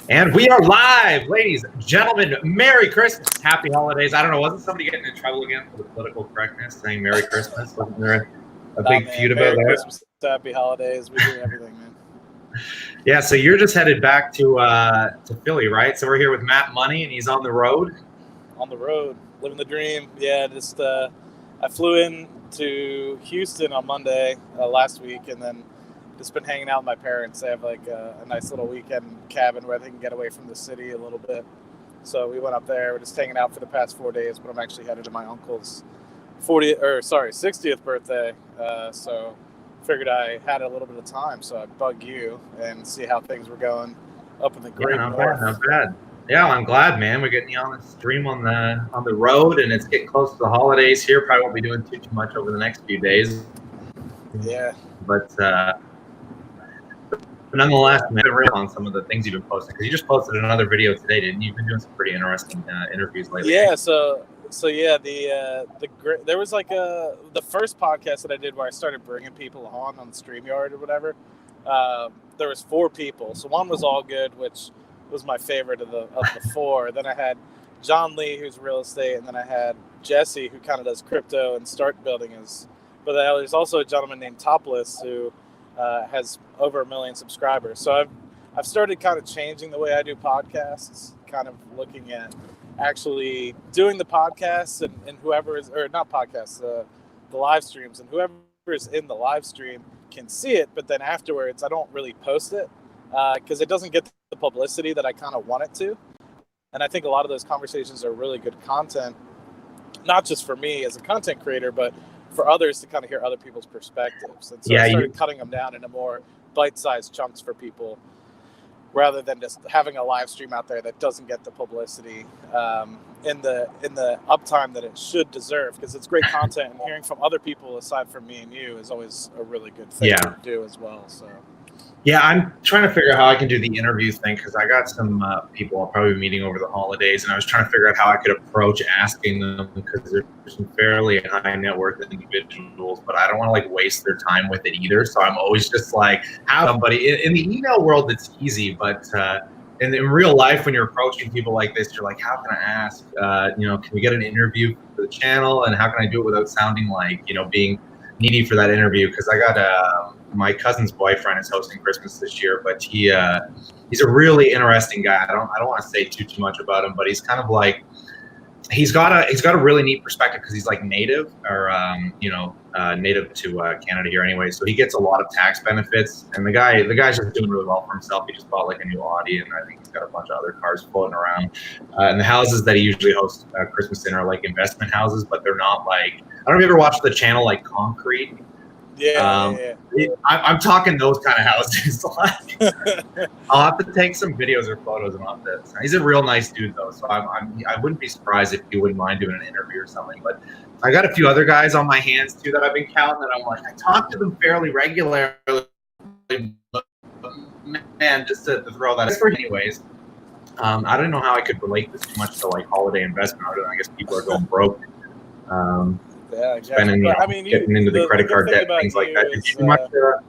And we are live, ladies and gentlemen. Merry Christmas, happy holidays. I don't know, wasn't somebody getting in trouble again for the political correctness, saying Merry Christmas? Wasn't there a Nah, big man. feud about Merry that? Christmas, happy holidays. We do everything, man. Yeah, so you're just headed back to Philly, right? So we're here with Matt Money, and he's on the road. On the road, living the dream. Yeah, just I flew in to Houston on Monday last week, and then just been hanging out with my parents. They have like a nice little weekend cabin where they can get away from the city a little bit. So we went up there. We're just hanging out for the past 4 days, but I'm actually headed to my uncle's 60th birthday. So figured I had a little bit of time, so I'd bug you and see how things were going up in the great not north. bad, not bad. Yeah, I'm glad, man. We're getting you on the stream on the road, and it's getting close to the holidays here. Probably won't be doing too much over the next few days. Yeah. But nonetheless, man, I've been real on some of the things you've been posting, because you just posted another video today, didn't you? You've been doing some pretty interesting interviews lately. Yeah, so yeah, there was like the first podcast that I did where I started bringing people on StreamYard or whatever. There was 4 people, so one was all good, which was my favorite of the 4. Then I had John Lee, who's real estate, and then I had Jesse, who kind of does crypto and start building his. But there's also a gentleman named Topless who has over 1 million subscribers. So I've started kind of changing the way I do podcasts, kind of looking at actually doing the podcasts and whoever is, or not podcasts, the live streams, and whoever is in the live stream can see it, but then afterwards I don't really post it because it doesn't get the publicity that I kind of want it to. And I think a lot of those conversations are really good content, not just for me as a content creator, but for others to kind of hear other people's perspectives. And so I started cutting them down into more bite-sized chunks for people, rather than just having a live stream out there that doesn't get the publicity in the uptime that it should deserve, because it's great content, and hearing from other people aside from me and you is always a really good thing to do as well. So yeah, I'm trying to figure out how I can do the interview thing, because I got some people I'll probably be meeting over the holidays, and I was trying to figure out how I could approach asking them, because there's some fairly high net worth individuals, but I don't want to like waste their time with it either. So I'm always just like, have somebody in the email world, it's easy, but in real life, when you're approaching people like this, you're like, how can I ask? Can we get an interview for the channel, and how can I do it without sounding like being needy for that interview? Because I got my cousin's boyfriend is hosting Christmas this year, but he's a really interesting guy. I don't want to say too much about him, but he's kind of like, he's got a really neat perspective, because he's like native, or native to Canada here anyway. So he gets a lot of tax benefits, and the guy's just doing really well for himself. He just bought like a new Audi, and I think he's got a bunch of other cars floating around. And the houses that he usually hosts Christmas in are like investment houses, but they're not like, I don't know if you ever watched the channel like Concrete. Yeah. I'm talking those kind of houses. I'll have to take some videos or photos about this. He's a real nice dude, though, so I wouldn't be surprised if you wouldn't mind doing an interview or something. But I got a few other guys on my hands too that I've been counting, that I'm like, I talk to them fairly regularly, but man, just to throw that for anyways. I don't know how I could relate this too much to like holiday investment. I guess people are going broke. Yeah, exactly. Getting into the credit card debt, things like that.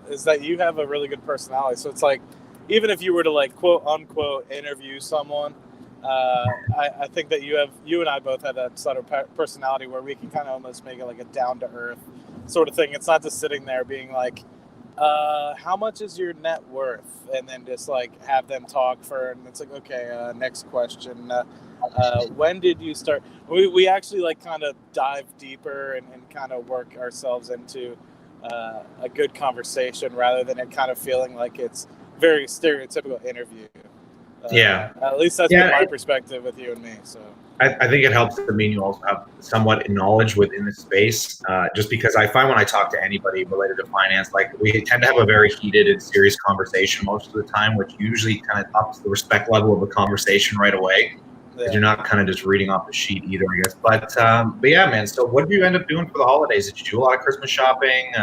Is that you have a really good personality. So it's like, even if you were to like quote unquote interview someone, I think that you and I both have that sort of personality where we can kind of almost make it like a down to earth sort of thing. It's not just sitting there being like, how much is your net worth? And then just like have them talk and it's like, okay, next question. When did you start? We actually like kind of dive deeper and kind of work ourselves into a good conversation, rather than it kind of feeling like it's very stereotypical interview. At least that's been my perspective with you and me. So I think it helps that you also have somewhat knowledge within the space, just because I find when I talk to anybody related to finance, like we tend to have a very heated and serious conversation most of the time, which usually kind of ups the respect level of the conversation right away. Because you're not kind of just reading off the sheet either, I guess. But yeah, man. So what did you end up doing for the holidays? Did you do a lot of Christmas shopping?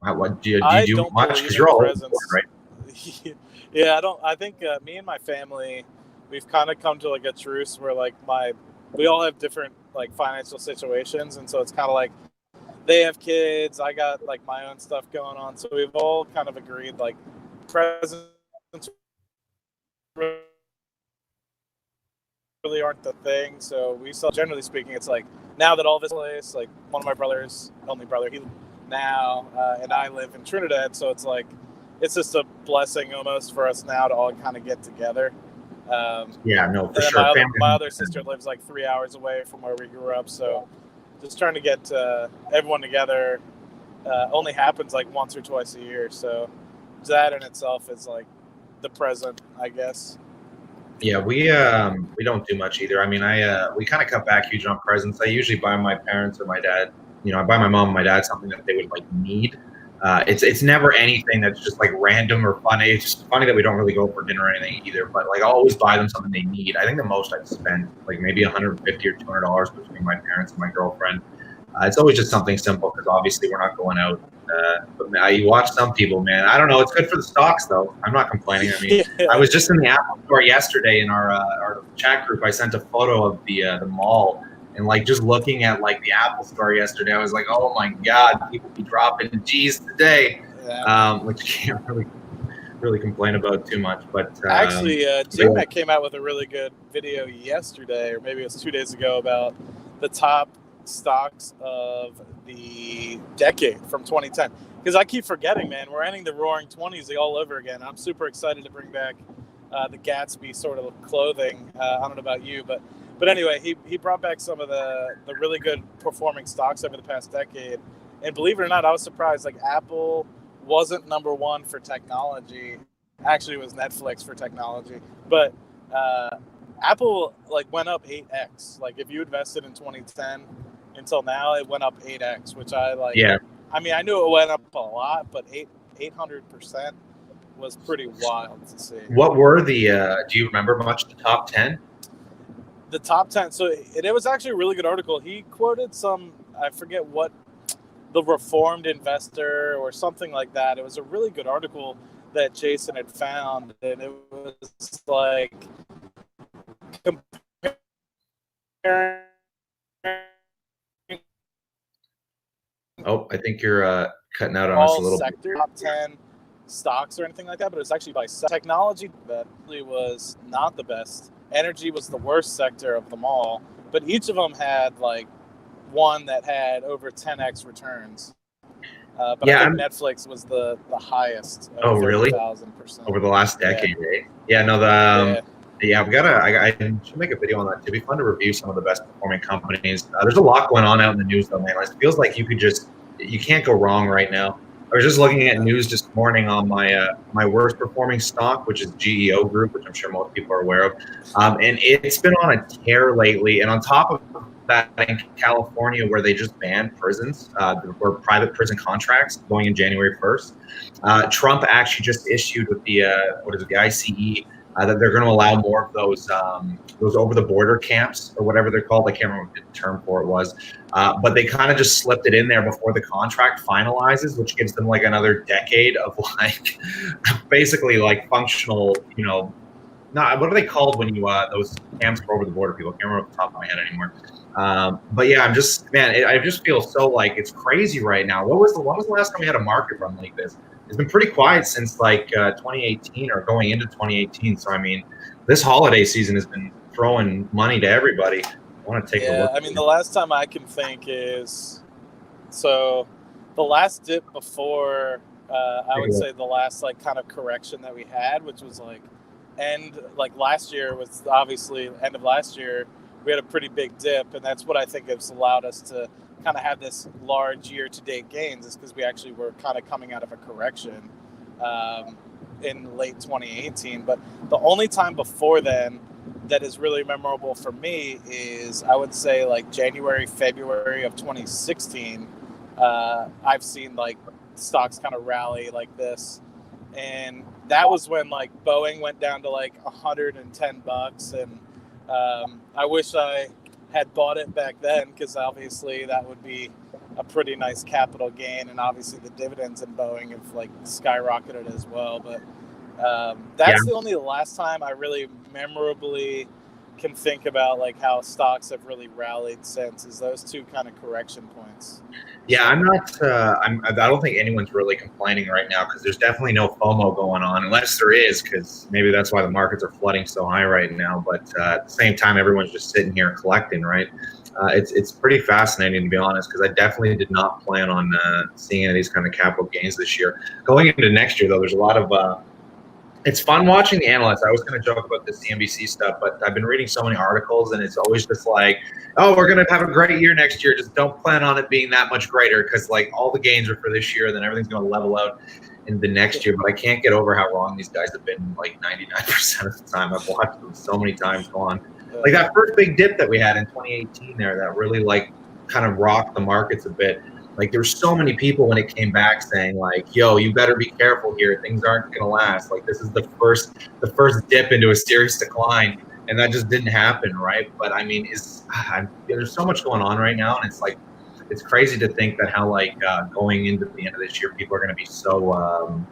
What do you do much? Because you're all over the board, right? Yeah, I don't. I think me and my family, we've kind of come to like a truce where like we all have different like financial situations, and so it's kind of like they have kids, I got like my own stuff going on, so we've all kind of agreed like presents really aren't the thing. So we saw, generally speaking, it's like now that all this place, like one of my brothers, only brother, he now, and I live in Trinidad. So it's like, it's just a blessing almost for us now to all kind of get together. Yeah, no, for and then sure. my other sister lives like 3 hours away from where we grew up. So just trying to get everyone together only happens like once or twice a year. So that in itself is like the present, I guess. Yeah, we don't do much either. I mean, we kind of cut back huge on presents. I usually buy my parents or my dad, I buy my mom and my dad something that they would like need. It's never anything that's just like random or funny. It's just funny that we don't really go for dinner or anything either. But like, I'll always buy them something they need. I think the most I've spent like maybe $150 or $200 between my parents and my girlfriend. It's always just something simple because obviously we're not going out. But you watch some people, man. I don't know. It's good for the stocks, though. I'm not complaining. I mean, I was just in the Apple store yesterday in our chat group. I sent a photo of the mall, and like just looking at like the Apple store yesterday, I was like, oh my god, people be dropping G's today, which you can't really complain about too much. But actually, JMac came out with a really good video yesterday, or maybe it was 2 days ago, about the top stocks of the decade from 2010. Because I keep forgetting, man, we're ending the Roaring 20s all over again. I'm super excited to bring back the Gatsby sort of clothing. I don't know about you, but anyway, he brought back some of the really good performing stocks over the past decade. And believe it or not, I was surprised. Like, Apple wasn't number one for technology. Actually, it was Netflix for technology. But Apple like went up 8x. Like, if you invested in 2010 until now, it went up 8x, which I like. Yeah. I mean, I knew it went up a lot, but 800% was pretty wild to see. What were the? Do you remember much of the top 10? The top 10. So it was actually a really good article. He quoted some, I forget what, the Reformed Investor or something like that. It was a really good article that Jason had found, and it was like comparing. Oh, I think you're cutting out on us a little sector, top 10 stocks or anything like that, but it was actually by technology that really was not the best. Energy was the worst sector of them all, but each of them had like one that had over 10x returns. But yeah, I think Netflix was the highest. Oh, really? 30,000% over the last decade, eh? Yeah, no, yeah, I should make a video on that. It'd be fun to review some of the best performing companies. There's a lot going on out in the news, though, man. It feels like you can't go wrong right now. I was just looking at news this morning on my worst performing stock, which is GEO Group, which I'm sure most people are aware of, and it's been on a tear lately. And on top of that, in California, where they just banned prisons, or private prison contracts going in January 1st, Trump actually just issued with the the ICE. That they're going to allow more of those over-the-border camps or whatever they're called. I can't remember what the term for it was, but they kind of just slipped it in there before the contract finalizes, which gives them like another decade of like basically like functional, not what are they called when you those camps for over the border people? I can't remember off the top of my head anymore. But yeah, I just feel so like it's crazy right now. When was the last time we had a market run like this? It's been pretty quiet since like 2018 or going into 2018. So I mean, this holiday season has been throwing money to everybody. I want to take a look. I mean, the last time I can think is the last dip before I would say the last like kind of correction that we had, which was like last year was obviously end of last year. We had a pretty big dip, and that's what I think has allowed us to kind of have this large year-to-date gains, is because we actually were kind of coming out of a correction in late 2018. But the only time before then that is really memorable for me is, I would say, like January, February of 2016. I've seen like stocks kind of rally like this, and that was when like Boeing went down to like $110, and I wish I had bought it back then, because obviously that would be a pretty nice capital gain, and obviously the dividends in Boeing have like skyrocketed as well. But that's the only last time I really memorably can think about like how stocks have really rallied since is those two kind of correction points. Yeah, I'm not. I don't think anyone's really complaining right now because there's definitely no FOMO going on, unless there is, because maybe that's why the markets are flooding so high right now. But at the same time, everyone's just sitting here collecting, right? It's pretty fascinating, to be honest, because I definitely did not plan on seeing any of these kind of capital gains this year. Going into next year, though, there's a lot of it's fun watching the analysts. I was going to joke about the CNBC stuff, but I've been reading so many articles, and it's always just like, oh, we're going to have a great year next year. Just don't plan on it being that much greater because, like, all the gains are for this year, and then everything's going to level out in the next year. But I can't get over how wrong these guys have been, like, 99% of the time. I've watched them so many times go on. Like that first big dip that we had in 2018 there that really, like, kind of rocked the markets a bit. Like, there were so many people when it came back saying, like, yo, you better be careful here. Things aren't going to last. Like, this is the first dip into a serious decline. And that just didn't happen, right? But, I mean, there's so much going on right now. And it's, like, it's crazy to think that how, like, going into the end of this year, people are going to be so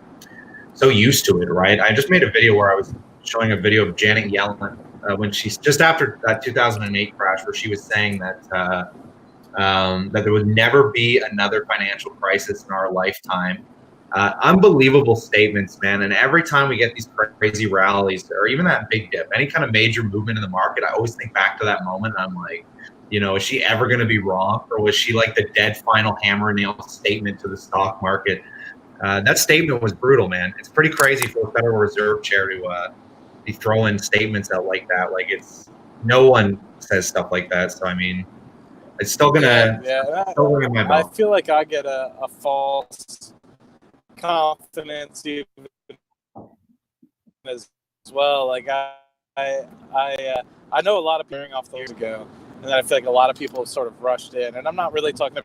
used to it, right? I just made a video where I was showing a video of Janet Yellen when she's just after that 2008 crash, where she was saying that that there would never be another financial crisis in our lifetime. Unbelievable statements, man. And every time we get these crazy rallies or even that big dip, any kind of major movement in the market, I always think back to that moment. I'm like, you know, is she ever going to be wrong? Or was she like the dead final hammer nail statement to the stock market? That statement was brutal, man. It's pretty crazy for the Federal Reserve Chair to be throwing statements out like that. Like, no one says stuff like that. So, I mean, it's still gonna. I feel like I get a false confidence even as well. Like I know a lot of people off the years ago, and then I feel like a lot of people have sort of rushed in. And I'm not really talking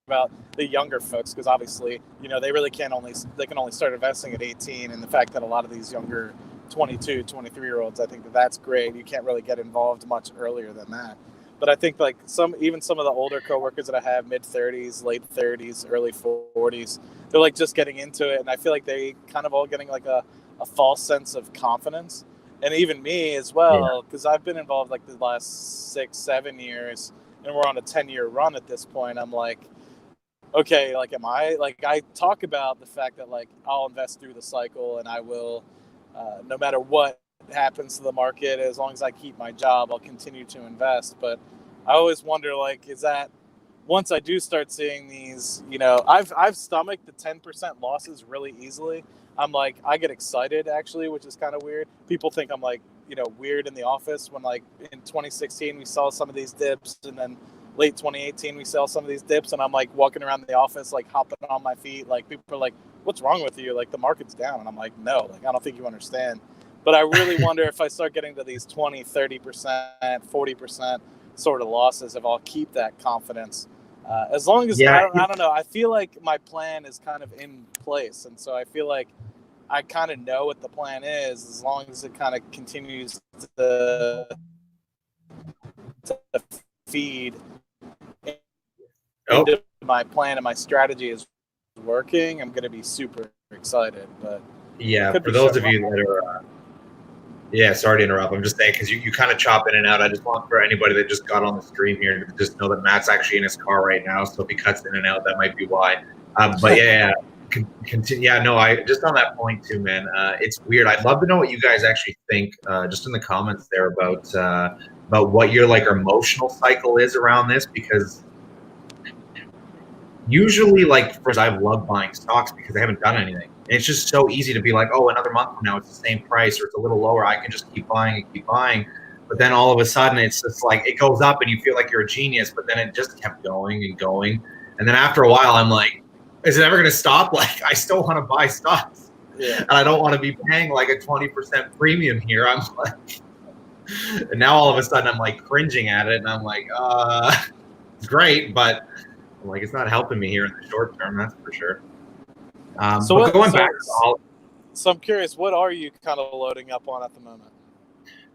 about the younger folks because obviously, you know, they can only start investing at 18, and the fact that a lot of these younger 22, 23-year-olds, I think that's great. You can't really get involved much earlier than that. But I think like some of the older coworkers that I have, mid-30s, late 30s, early 40s, they're like just getting into it. And I feel like they kind of all getting like a false sense of confidence. And even me as well, because I've been involved like the last 6-7 years and we're on a 10-year run at this point. I'm like, okay, like I talk about the fact that like I'll invest through the cycle and I will, no matter what happens to the market, as long as I keep my job, I'll continue to invest. But I always wonder, like, is that once I do start seeing these, you know, I've stomached the 10% losses really easily. I'm like, I get excited actually, which is kind of weird. People think I'm like, you know, weird in the office when like in 2016 we saw some of these dips, and then late 2018 we saw some of these dips, and I'm like walking around the office like hopping on my feet. Like people are like, what's wrong with you? Like the market's down. And I'm like, no, like I don't think you understand. But I really wonder if I start getting to these 20, 30%, 40% sort of losses, if I'll keep that confidence. As long as, I don't know, I feel like my plan is kind of in place. And so I feel like I kind of know what the plan is, as long as it kind of continues to feed into my plan and my strategy is working. I'm going to be super excited. But yeah, for those of you that are... Yeah, sorry to interrupt. I'm just saying because you kind of chop in and out. I just want for anybody that just got on the stream here to just know that Matt's actually in his car right now. So if he cuts in and out, that might be why. But continue. Yeah, no, I just on that point too, man. It's weird. I'd love to know what you guys actually think, just in the comments there about what your like emotional cycle is around this, because usually, like, first, I love buying stocks because they haven't done anything. And it's just so easy to be like, oh, another month from now, it's the same price or it's a little lower. I can just keep buying and keep buying. But then all of a sudden, it's just like it goes up and you feel like you're a genius. But then it just kept going and going. And then after a while, I'm like, is it ever going to stop? Like, I still want to buy stocks. Yeah. And I don't want to be paying like a 20% premium here. I'm like, and now all of a sudden, I'm like cringing at it. And I'm like, it's great, but like it's not helping me here in the short term, that's for sure. So I'm curious, what are you kind of loading up on at the moment?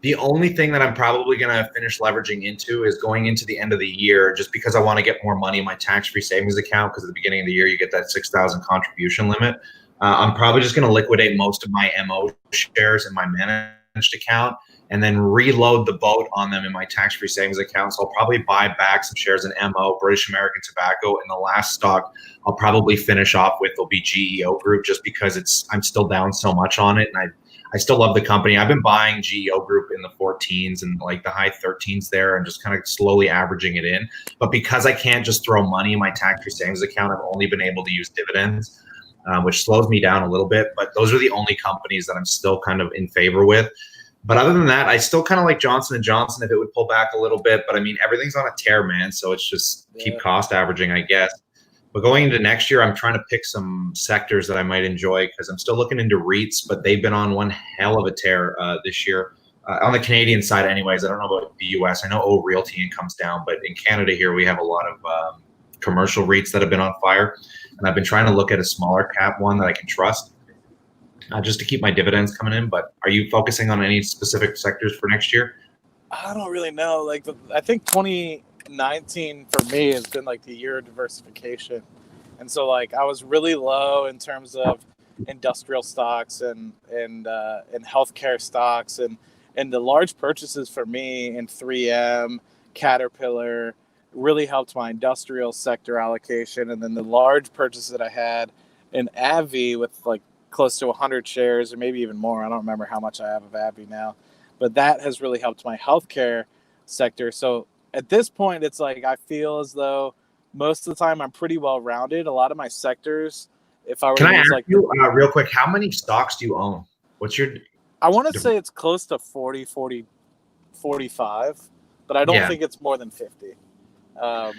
The only thing that I'm probably going to finish leveraging into is going into the end of the year, just because I want to get more money in my tax-free savings account, because at the beginning of the year you get that 6,000 contribution limit. I'm probably just going to liquidate most of my MO shares in my managed account and then reload the boat on them in my tax-free savings account. So I'll probably buy back some shares in MO, British American Tobacco, and the last stock I'll probably finish off with will be GEO Group, just because I'm still down so much on it, and I still love the company. I've been buying GEO Group in the 14s and like the high 13s there, and just kind of slowly averaging it in. But because I can't just throw money in my tax-free savings account, I've only been able to use dividends, which slows me down a little bit. But those are the only companies that I'm still kind of in favor with. But other than that, I still kind of like Johnson & Johnson if it would pull back a little bit. But I mean, everything's on a tear, man. So it's just keep cost averaging, I guess. But going into next year, I'm trying to pick some sectors that I might enjoy, because I'm still looking into REITs, but they've been on one hell of a tear this year. On the Canadian side anyways, I don't know about the US. I know Realty Income's down, but in Canada here, we have a lot of commercial REITs that have been on fire. And I've been trying to look at a smaller cap one that I can trust, just to keep my dividends coming in. But are you focusing on any specific sectors for next year? I don't really know. Like, I think 2019 for me has been like the year of diversification. And so like I was really low in terms of industrial stocks and healthcare stocks, and the large purchases for me in 3M, Caterpillar really helped my industrial sector allocation. And then the large purchases that I had in AbbVie with like close to 100 shares, or maybe even more. I don't remember how much I have of AbbVie now, but that has really helped my healthcare sector. So at this point, it's like I feel as though most of the time I'm pretty well rounded. A lot of my sectors, if I were Can to I use ask like you real quick, how many stocks do you own? What's your? I want to say it's close to 40, 45, but I don't think it's more than 50. That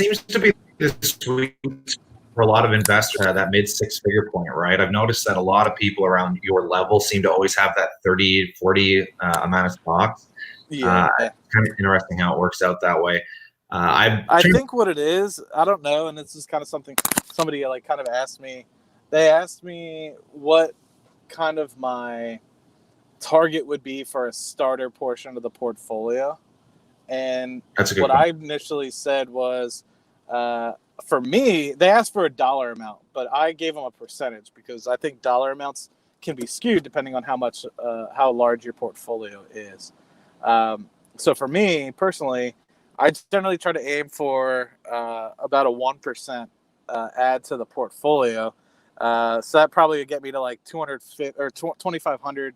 seems to be the sweet for a lot of investors, that mid six-figure point, right? I've noticed that a lot of people around your level seem to always have that 30, 40 amount of stocks. Yeah. It's kind of interesting how it works out that way. I think what it is, I don't know, and this is kind of something somebody like kind of asked me. They asked me what kind of my target would be for a starter portion of the portfolio. And what I initially said was, for me, they asked for a dollar amount, but I gave them a percentage, because I think dollar amounts can be skewed depending on how large your portfolio is. So for me personally, I generally try to aim for about a 1% add to the portfolio. So that probably would get me to like $2,500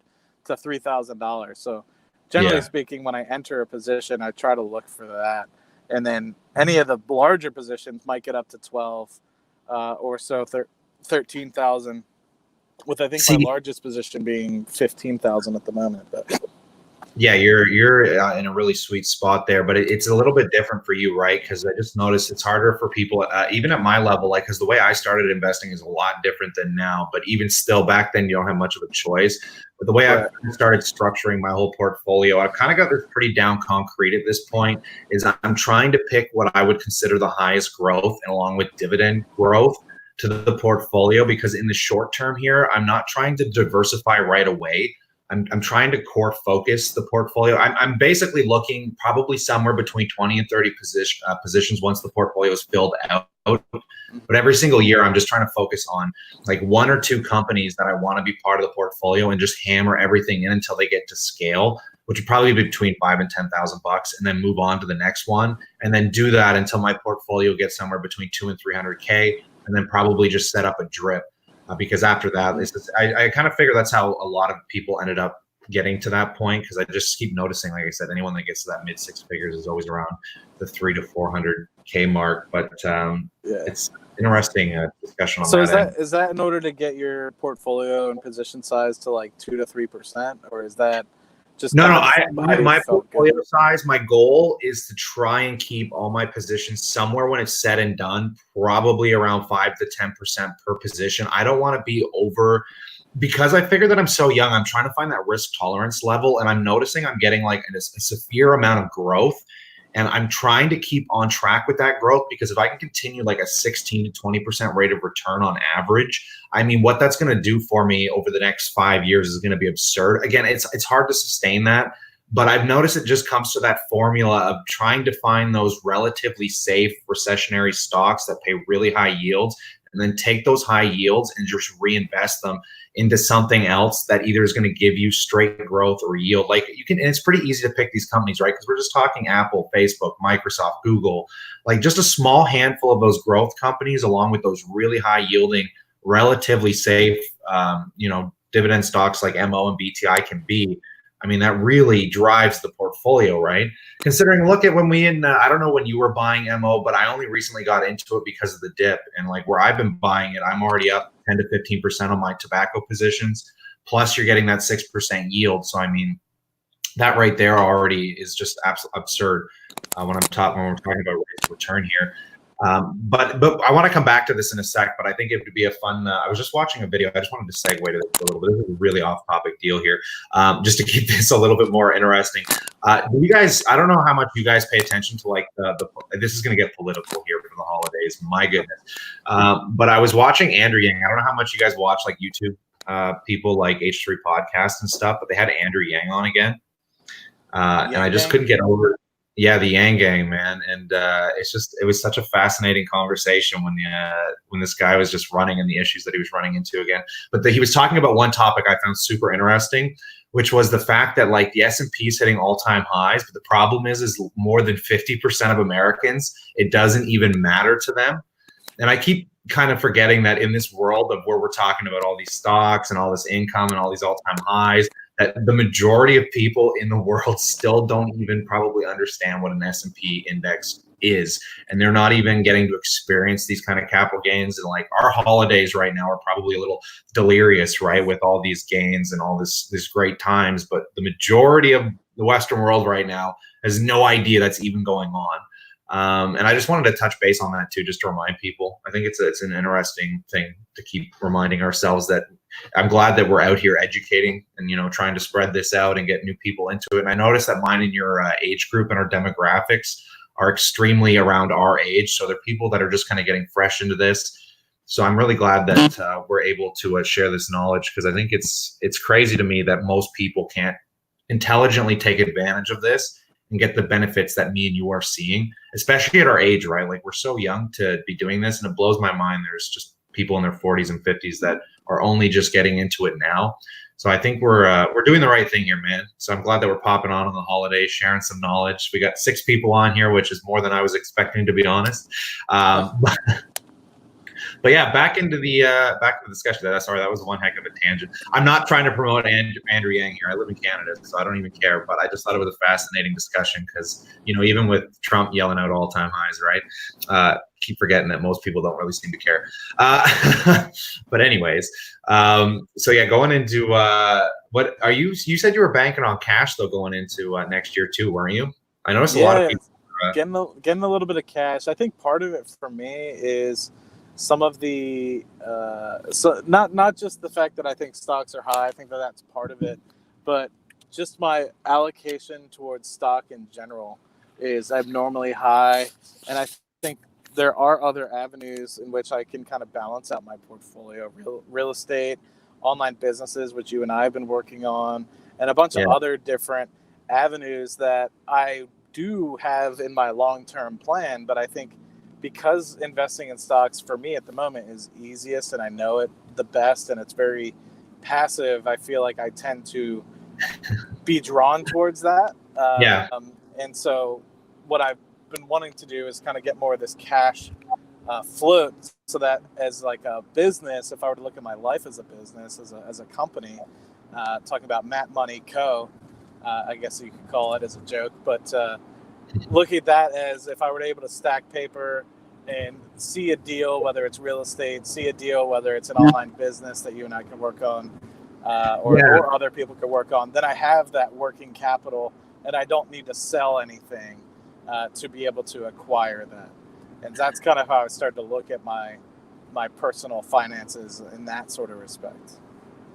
to $3,000. So generally speaking, when I enter a position, I try to look for that. And then any of the larger positions might get up to 12 or so, 13,000, with I think my largest position being 15,000 at the moment. But yeah, you're in a really sweet spot there, but it's a little bit different for you, right? Because I just noticed it's harder for people, even at my level, like, because the way I started investing is a lot different than now. But even still, back then you don't have much of a choice. But the way I started structuring my whole portfolio, I've kind of got this pretty down concrete at this point. Is I'm trying to pick what I would consider the highest growth, and along with dividend growth to the portfolio, because in the short term here, I'm not trying to diversify right away. I'm trying to core focus the portfolio. I'm basically looking probably somewhere between 20 and 30 positions once the portfolio is filled out. But every single year, I'm just trying to focus on like one or two companies that I want to be part of the portfolio, and just hammer everything in until they get to scale, which would probably be between $5,000 and $10,000, and then move on to the next one, and then do that until my portfolio gets somewhere between 200 and 300K, and then probably just set up a drip. Because after that, I kind of figure that's how a lot of people ended up getting to that point, because I just keep noticing, like I said, anyone that gets to that mid six figures is always around the 300 to 400K mark. But it's interesting discussion on so that. So is that in order to get your portfolio and position size to like 2 to 3%, or is that just my portfolio size, my goal is to try and keep all my positions somewhere when it's said and done, probably around 5 to 10% per position. I don't want to be over, because I figure that I'm so young. I'm trying to find that risk tolerance level, and I'm noticing I'm getting like a severe amount of growth, and I'm trying to keep on track with that growth, because if I can continue like a 16 to 20% rate of return on average, I mean, what that's going to do for me over the next 5 years is going to be absurd. Again, it's hard to sustain that, but I've noticed it just comes to that formula of trying to find those relatively safe recessionary stocks that pay really high yields, and then take those high yields and just reinvest them into something else that either is going to give you straight growth or yield. Like you can, and it's pretty easy to pick these companies, right? Because we're just talking Apple, Facebook, Microsoft, Google, like just a small handful of those growth companies, along with those really high yielding, relatively safe, dividend stocks like MO and BTI can be. I mean, that really drives the portfolio, right? Considering, look at when I don't know when you were buying MO, but I only recently got into it because of the dip. And like where I've been buying it, I'm already up 10 to 15% on my tobacco positions. Plus, you're getting that 6% yield. So, I mean, that right there already is just absolutely absurd when we're talking about rates of return here. But I want to come back to this in a sec, but I think it would be a fun, I was just watching a video. I just wanted to segue to this a little bit. This is a really off topic deal here, just to keep this a little bit more interesting. Do you guys, I don't know how much you guys pay attention to like this is going to get political here for the holidays. My goodness. But I was watching Andrew Yang. I don't know how much you guys watch like YouTube people like H3 podcasts and stuff, but they had Andrew Yang on again. And I just couldn't get over it. Yeah, the Yang Gang, man, and it was such a fascinating conversation when this guy was just running and the issues that he was running into again. But he was talking about one topic I found super interesting, which was the fact that like the S&P is hitting all-time highs, but the problem is more than 50% of Americans, it doesn't even matter to them. And I keep kind of forgetting that in this world of where we're talking about all these stocks and all this income and all these all-time highs, that the majority of people in the world still don't even probably understand what an S&P index is. And they're not even getting to experience these kind of capital gains. And like our holidays right now are probably a little delirious, right? With all these gains and all these great times. But the majority of the Western world right now has no idea that's even going on. And I just wanted to touch base on that too, just to remind people. I think it's an interesting thing to keep reminding ourselves that I'm glad that we're out here educating and, trying to spread this out and get new people into it. And I noticed that mine and your age group and our demographics are extremely around our age. So they're people that are just kind of getting fresh into this. So I'm really glad that we're able to share this knowledge, because I think it's crazy to me that most people can't intelligently take advantage of this and get the benefits that me and you are seeing, especially at our age, right? Like we're so young to be doing this, and it blows my mind. There's just people in their 40s and 50s that are only just getting into it now. So I think we're doing the right thing here, man. So I'm glad that we're popping on the holidays, sharing some knowledge. We got 6 people on here, which is more than I was expecting, to be honest. But yeah, back to the discussion. Sorry, that was one heck of a tangent. I'm not trying to promote Andrew Yang here. I live in Canada, so I don't even care. But I just thought it was a fascinating discussion because, even with Trump yelling out all-time highs, right? Keep forgetting that most people don't really seem to care. But anyways, so yeah, going into what are you? You said you were banking on cash though going into next year too, weren't you? I noticed a lot of people getting a little bit of cash. I think part of it for me is some of the so not just the fact that I think stocks are high. I think that that's part of it, but just my allocation towards stock in general is abnormally high, and I think there are other avenues in which I can kind of balance out my portfolio. Real estate, online businesses, which you and I have been working on, and a bunch of other different avenues that I do have in my long-term plan. But I think because investing in stocks for me at the moment is easiest and I know it the best and it's very passive, I feel like I tend to be drawn towards that. And so what I've been wanting to do is kind of get more of this cash float, so that as like a business, if I were to look at my life as a business, as a company, talking about Matt Money Co., I guess you could call it as a joke, but looking at that as if I were able to stack paper and see a deal, whether it's real estate, see a deal, whether it's an online business that you and I can work on, or other people could work on, then I have that working capital and I don't need to sell anything to be able to acquire that. And that's kind of how I started to look at my personal finances in that sort of respect.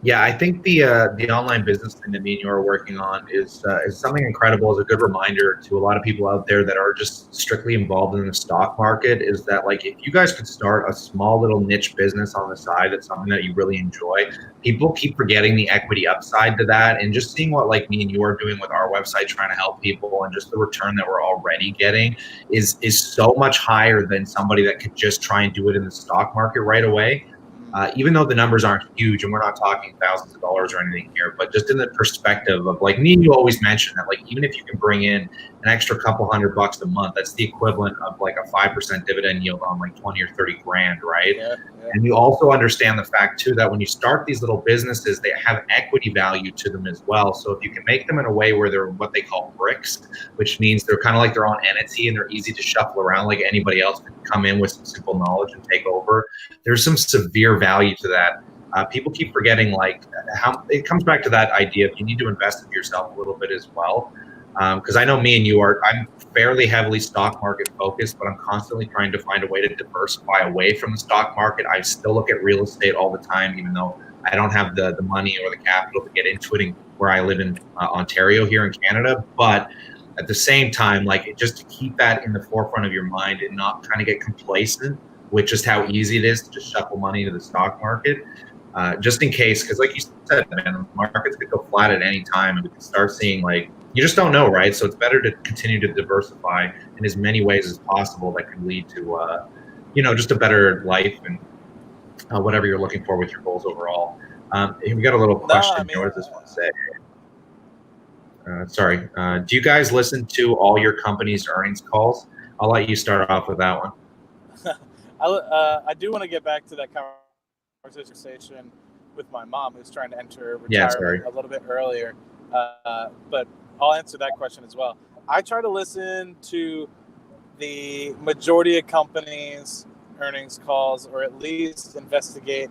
Yeah, I think the online business thing that me and you are working on is something incredible. As a good reminder to a lot of people out there that are just strictly involved in the stock market, is that like if you guys could start a small little niche business on the side, that's something that you really enjoy. People keep forgetting the equity upside to that, and just seeing what like me and you are doing with our website, trying to help people, and just the return that we're already getting is so much higher than somebody that could just try and do it in the stock market right away. Even though the numbers aren't huge and we're not talking thousands of dollars or anything here, but just in the perspective of like me and you always mention that like even if you can bring in an extra couple $100 a month, that's the equivalent of like a 5% dividend yield on like 20 or 30 grand, right? Yeah, yeah. And you also understand the fact too that when you start these little businesses, they have equity value to them as well. So if you can make them in a way where they're what they call bricks, which means they're kind of like their own entity and they're easy to shuffle around, like anybody else can come in with some simple knowledge and take over, there's some severe value to that. People keep forgetting like how it comes back to that idea of you need to invest in yourself a little bit as well. Because I know me and you are, I'm fairly heavily stock market focused, but I'm constantly trying to find a way to diversify away from the stock market. I still look at real estate all the time, even though I don't have the money or the capital to get into it where I live in Ontario here in Canada. But at the same time, like just to keep that in the forefront of your mind and not kind of get complacent with just how easy it is to just shuffle money into the stock market, just in case, because like you said, man, the markets could go flat at any time, and we could start seeing like you just don't know, right? So it's better to continue to diversify in as many ways as possible that can lead to, just a better life and whatever you're looking for with your goals overall. We got a little question here. What does this one say? Sorry. Do you guys listen to all your company's earnings calls? I'll let you start off with that one. I do want to get back to that conversation with my mom, who's trying to enter retirement a little bit earlier. But I'll answer that question as well. I try to listen to the majority of companies' earnings calls, or at least investigate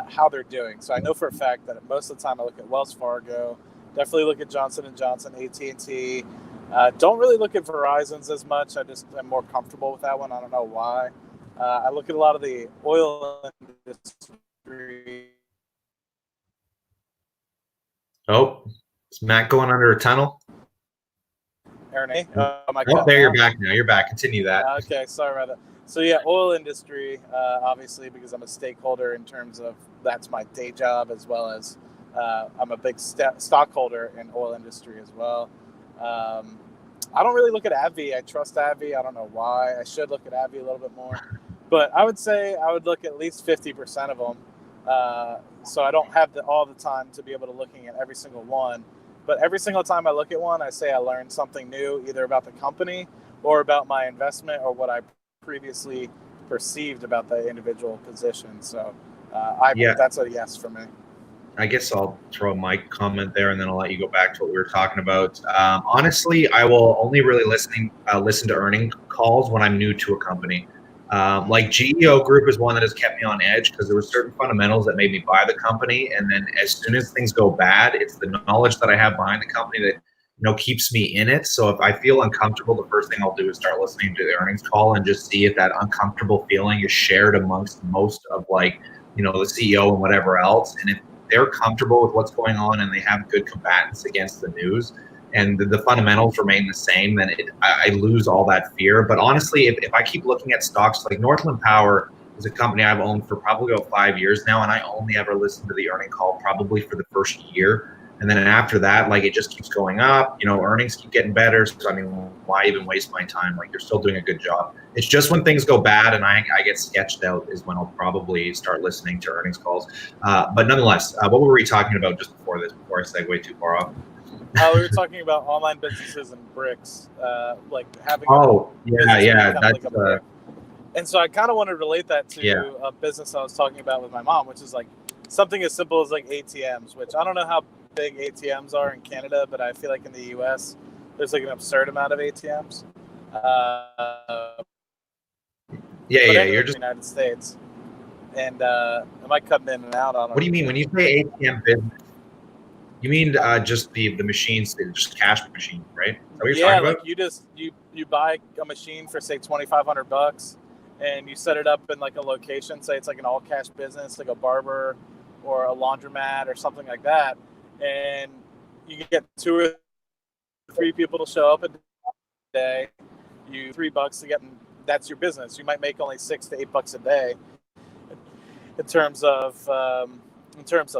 how they're doing. So I know for a fact that most of the time I look at Wells Fargo, definitely look at Johnson & Johnson, AT&T. Don't really look at Verizon's as much. I just am more comfortable with that one. I don't know why. I look at a lot of the oil industry. Oh, is Matt going under a tunnel? Aaron, there you're back now. You're back. Continue that. Okay, sorry about that. So yeah, oil industry, obviously, because I'm a stakeholder in terms of that's my day job, as well as I'm a big stockholder in oil industry as well. I don't really look at AbbVie. I trust AbbVie. I don't know why. I should look at AbbVie a little bit more. But I would say I would look at least 50% of them. So I don't have all the time to be able to looking at every single one. But every single time I look at one, I say I learned something new, either about the company or about my investment or what I previously perceived about the individual position. So that's a yes for me. I guess I'll throw my comment there, and then I'll let you go back to what we were talking about. Honestly, I will only really listen to earning calls when I'm new to a company. Like GEO Group is one that has kept me on edge because there were certain fundamentals that made me buy the company, and then as soon as things go bad, it's the knowledge that I have behind the company that keeps me in it. So if I feel uncomfortable, the first thing I'll do is start listening to the earnings call and just see if that uncomfortable feeling is shared amongst most of the CEO and whatever else, and if they're comfortable with what's going on and they have good combatants against the news and the fundamentals remain the same, then I lose all that fear. But honestly, if I keep looking at stocks like Northland Power is a company I've owned for probably about 5 years now, and I only ever listen to the earning call probably for the first year. And then after that, it just keeps going up. Earnings keep getting better. So, why even waste my time? You're still doing a good job. It's just when things go bad and I get sketched out is when I'll probably start listening to earnings calls. But nonetheless, what were we talking about just before this, before I segue too far off? We were talking about online businesses and bricks, having. That's. And so I kind of want to relate that to a business I was talking about with my mom, which is something as simple as ATMs, which I don't know how big ATMs are in Canada, but I feel like in the US there's an absurd amount of ATMs. You're just in the United States, and am I cutting in and out on? What do you mean when you say ATM business? You mean just the machines, just cash machines, right? Is that what you're talking about? you buy a machine for say $2,500, and you set it up in a location. Say it's an all cash business, like a barber or a laundromat or something like that, and you get 2 or 3 people to show up a day, you $3 to get them, that's your business. You might make only $6 to $8 a day in terms of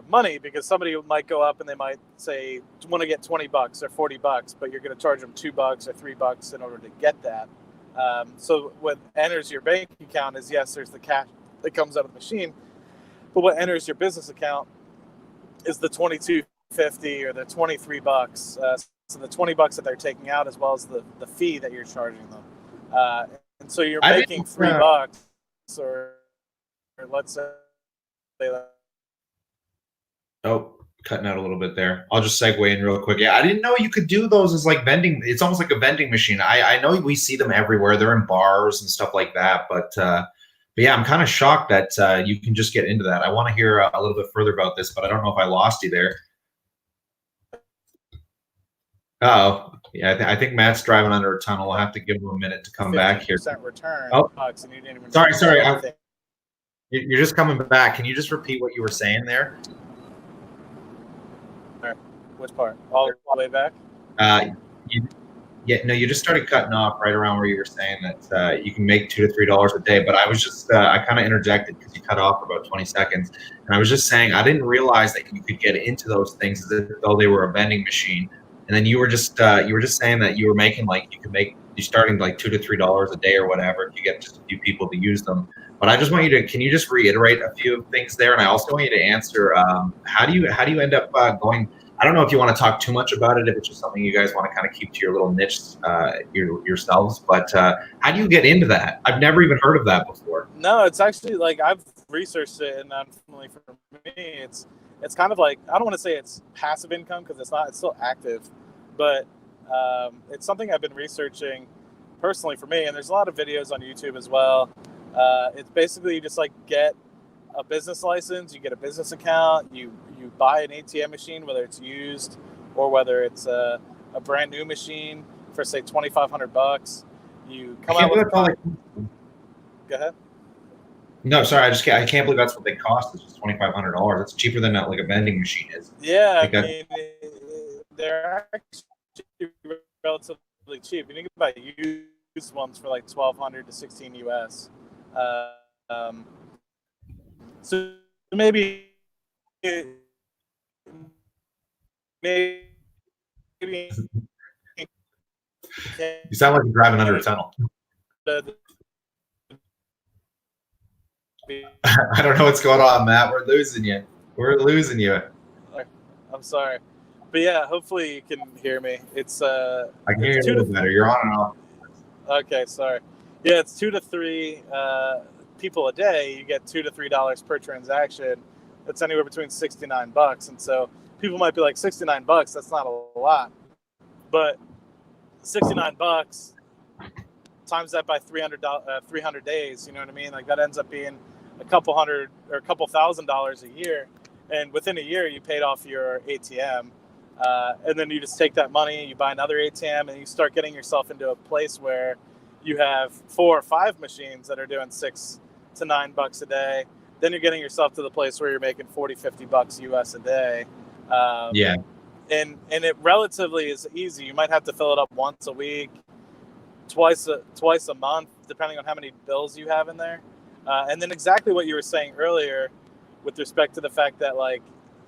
money, because somebody might go up and they might say want to get $20 or $40, but you're going to charge them $2 or $3 in order to get that. So what enters your bank account is, yes, there's the cash that comes out of the machine, but what enters your business account is the $22.50 or the $23. So the $20 that they're taking out, as well as the fee that you're charging them. And so you're making $3, or let's say that. Oh, cutting out a little bit there. I'll just segue in real quick. Yeah, I didn't know you could do those as like vending. It's almost like a vending machine. I know we see them everywhere. They're in bars and stuff like that. But yeah, I'm kind of shocked that you can just get into that. I want to hear a little bit further about this, but I don't know if I lost you there. Oh, yeah, I think Matt's driving under a tunnel. We'll have to give him a minute to come back here. Return. Oh, and you didn't even sorry. You're just coming back. Can you just repeat what you were saying there? Which part? All the way back? You just started cutting off right around where you were saying that you can make $2 to $3 a day. But I was just, I kind of interjected because you cut off for about 20 seconds. And I was just saying, I didn't realize that you could get into those things as though they were a vending machine. And then you were just saying that you were making you're starting like $2 to $3 a day or whatever if you get just a few people to use them. But I just want you to, can you just reiterate a few things there? And I also want you to answer, how do you end up going? I don't know if you want to talk too much about it, if it's just something you guys want to kind of keep to your little niche yourselves. But how do you get into that? I've never even heard of that before. No, it's actually like I've researched it, and unfortunately for me, it's kind of like, I don't want to say it's passive income because it's not. It's still active, but it's something I've been researching personally for me. And there's a lot of videos on YouTube as well. It's basically you just like get a business license, you get a business account, you buy an ATM machine, whether it's used or whether it's a brand new machine for say $2,500. You come out with Go ahead. No, sorry, I can't believe that's what they cost. It's just $2,500. That's cheaper than like a vending machine is. Yeah, I mean, they're actually relatively cheap. You can buy used ones for like $1,200 to $1,600 US. So maybe you sound like you're driving under a tunnel. I don't know what's going on, Matt. We're losing you. I'm sorry, but yeah, hopefully you can hear me. It's I can hear you a little better. You're on and off. Okay, sorry. Yeah, it's 2 to 3 people a day. You get $2 to $3 per transaction. That's anywhere between $6 to $9, and so people might be like, $69. That's not a lot, but $69 times that by 300 days. You know what I mean? Like that ends up being a couple hundred or a couple $1,000s a year, and within a year you paid off your ATM, and then you just take that money, you buy another ATM, and you start getting yourself into a place where you have 4 or 5 machines that are doing $6 to $9 a day. Then you're getting yourself to the place where you're making $40-$50 US a day. Yeah. And it relatively is easy. You might have to fill it up once a week, twice a month, depending on how many bills you have in there. And then exactly what you were saying earlier with respect to the fact that like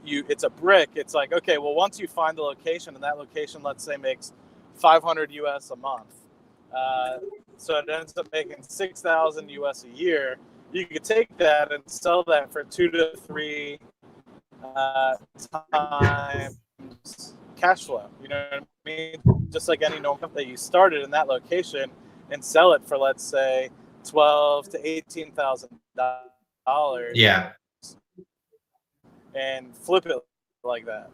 it's a brick. It's like, okay, well, once you find the location, and that location, let's say, makes $500 US a month. So it ends up making $6,000 US a year. You could take that and sell that for 2 to 3 times cash flow. You know what I mean? Just like any normal that you started in that location, and sell it for, let's say, $12,000 to $18,000. Yeah. And flip it like that.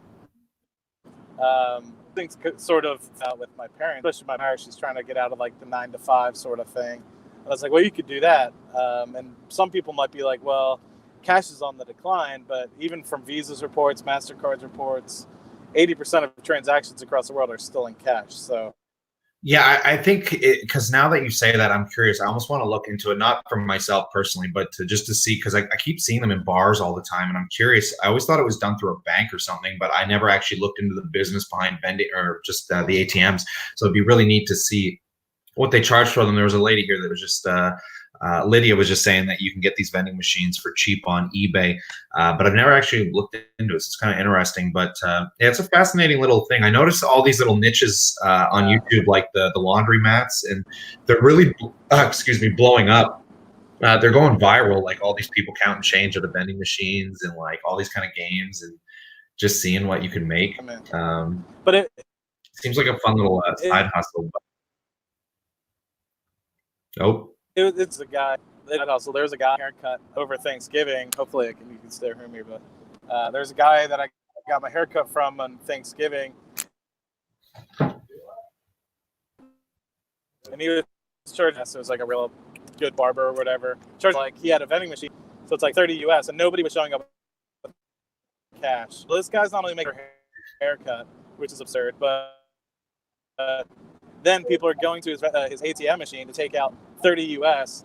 Things sort of out with my parents, especially my marriage. She's trying to get out of like the 9 to 5 sort of thing. I was like, well, you could do that. And some people might be like, well, cash is on the decline, but even from Visa's reports, MasterCard's reports, 80% of transactions across the world are still in cash. So Yeah, I think because now that you say that, I'm curious. I almost want to look into it, not for myself personally, but just to see, because I keep seeing them in bars all the time, and I'm curious. I always thought it was done through a bank or something, but I never actually looked into the business behind vending or just the ATMs. So it'd be really neat to see what they charge for them. There was a lady here that was just Lydia was just saying that you can get these vending machines for cheap on eBay, but I've never actually looked into it. So it's kind of interesting, but yeah, it's a fascinating little thing. I noticed all these little niches on YouTube, like the laundry mats, and they're really, excuse me, blowing up. They're going viral, like all these people counting change at the vending machines and like all these kind of games and just seeing what you can make. But it seems like a fun little side hustle. Oh. It's a guy that hustle. There's a guy haircut over Thanksgiving. Hopefully, you can still hear me. But there's a guy that I got my haircut from on Thanksgiving, and he was charging us. It was like a real good barber or whatever. Charging like he had a vending machine, so it's like 30 US, and nobody was showing up with cash. Well, this guy's not only making a haircut, which is absurd, but then people are going to his ATM machine to take out 30 US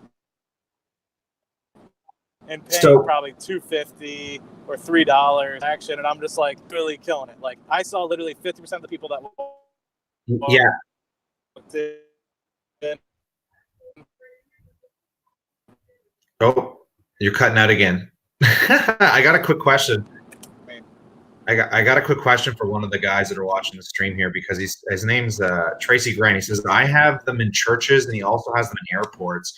and paying probably $2.50 or $3 action, and I'm just like really killing it. Like I saw literally 50% of the people that Oh, you're cutting out again. I got a quick question. I got a quick question for one of the guys that are watching the stream here, because his name's Tracy Grant. He says, I have them in churches and he also has them in airports.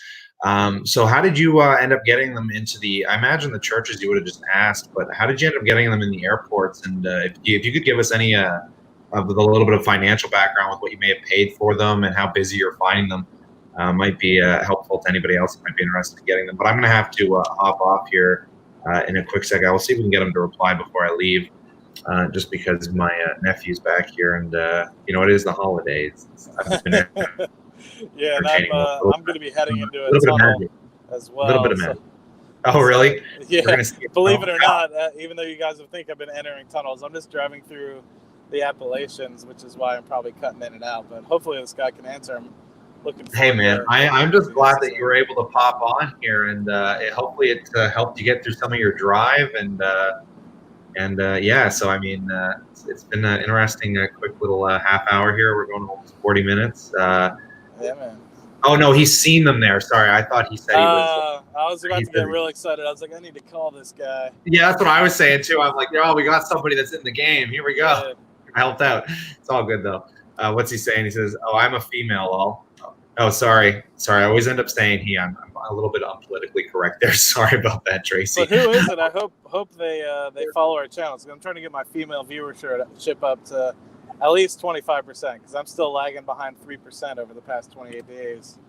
So how did you end up getting them into I imagine the churches you would have just asked, but how did you end up getting them in the airports? And if you could give us any of a little bit of financial background with what you may have paid for them and how busy you're finding them, might be helpful to anybody else that might be interested in getting them. But I'm going to have to hop off here in a quick second. We'll see if we can get them to reply before I leave. Just because my nephew's back here, and it is the holidays. Yeah, and I'm going to be heading into a tunnel as well. A little bit of magic. Oh, really? Yeah. Believe it or not, even though you guys would think I've been entering tunnels, I'm just driving through the Appalachians, which is why I'm probably cutting in and out. But hopefully, this guy can answer. I'm looking. Hey, man, I'm just glad that you were able to pop on here, and hopefully it helped you get through some of your drive and. Yeah, so I mean, it's been an interesting, quick little half hour here. We're going almost 40 minutes. Yeah, man. Oh no, he's seen them there. Sorry, I thought he said he was. I was about to get real excited. I was like, I need to call this guy. Yeah, that's what I was saying too. I'm like, we got somebody that's in the game. Here we go. Yeah. I helped out. It's all good though. What's he saying? He says, "Oh, I'm a female." All. Oh, sorry. I always end up saying he. I'm a little bit unpolitically correct there. Sorry about that, Tracy. But who is it? I hope they follow our channels. I'm trying to get my female viewership up to at least 25%, because I'm still lagging behind 3% over the past 28 days.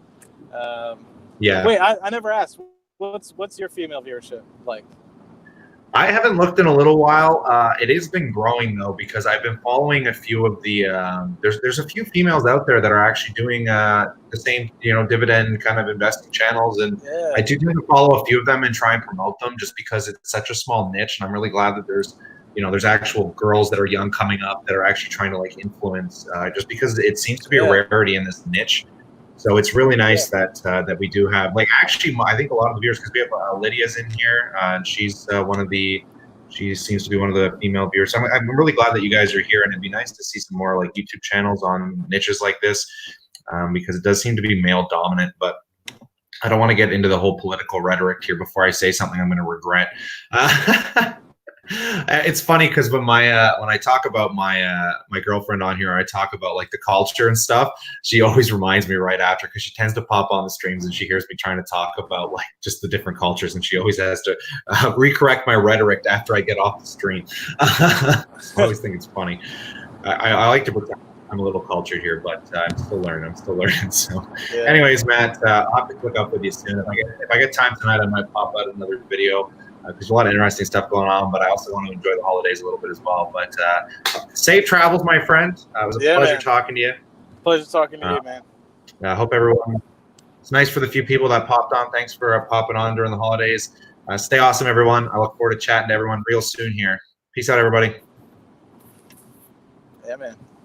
Yeah. Wait, I never asked. What's your female viewership like? I haven't looked in a little while. It has been growing though, because I've been following a few of the. There's a few females out there that are actually doing the same, dividend kind of investing channels, and yeah. I do tend to follow a few of them and try and promote them, just because it's such a small niche, and I'm really glad that there's actual girls that are young coming up that are actually trying to like influence, just because it seems to be a rarity in this niche. So it's really nice that we do have, like, actually, I think a lot of the viewers, because we have Lydia's in here, and she's she seems to be one of the female viewers. So I'm really glad that you guys are here, and it'd be nice to see some more like YouTube channels on niches like this, because it does seem to be male dominant. But I don't want to get into the whole political rhetoric here before I say something I'm going to regret. It's funny because when I talk about my girlfriend on here, I talk about like the culture and stuff. She always reminds me right after, because she tends to pop on the streams and she hears me trying to talk about like just the different cultures, and she always has to recorrect my rhetoric after I get off the stream. I always think it's funny. I like to pretend I'm a little cultured here, but I'm still learning. So, anyways, Matt, I'll have to click up with you soon. If I get time tonight, I might pop out another video. There's a lot of interesting stuff going on, but I also want to enjoy the holidays a little bit as well. But safe travels, my friend. It was a pleasure talking to you. Pleasure talking to you, man. I hope everyone. It's nice for the few people that popped on. Thanks for popping on during the holidays. Stay awesome, everyone. I look forward to chatting to everyone real soon here. Peace out, everybody. Yeah, man.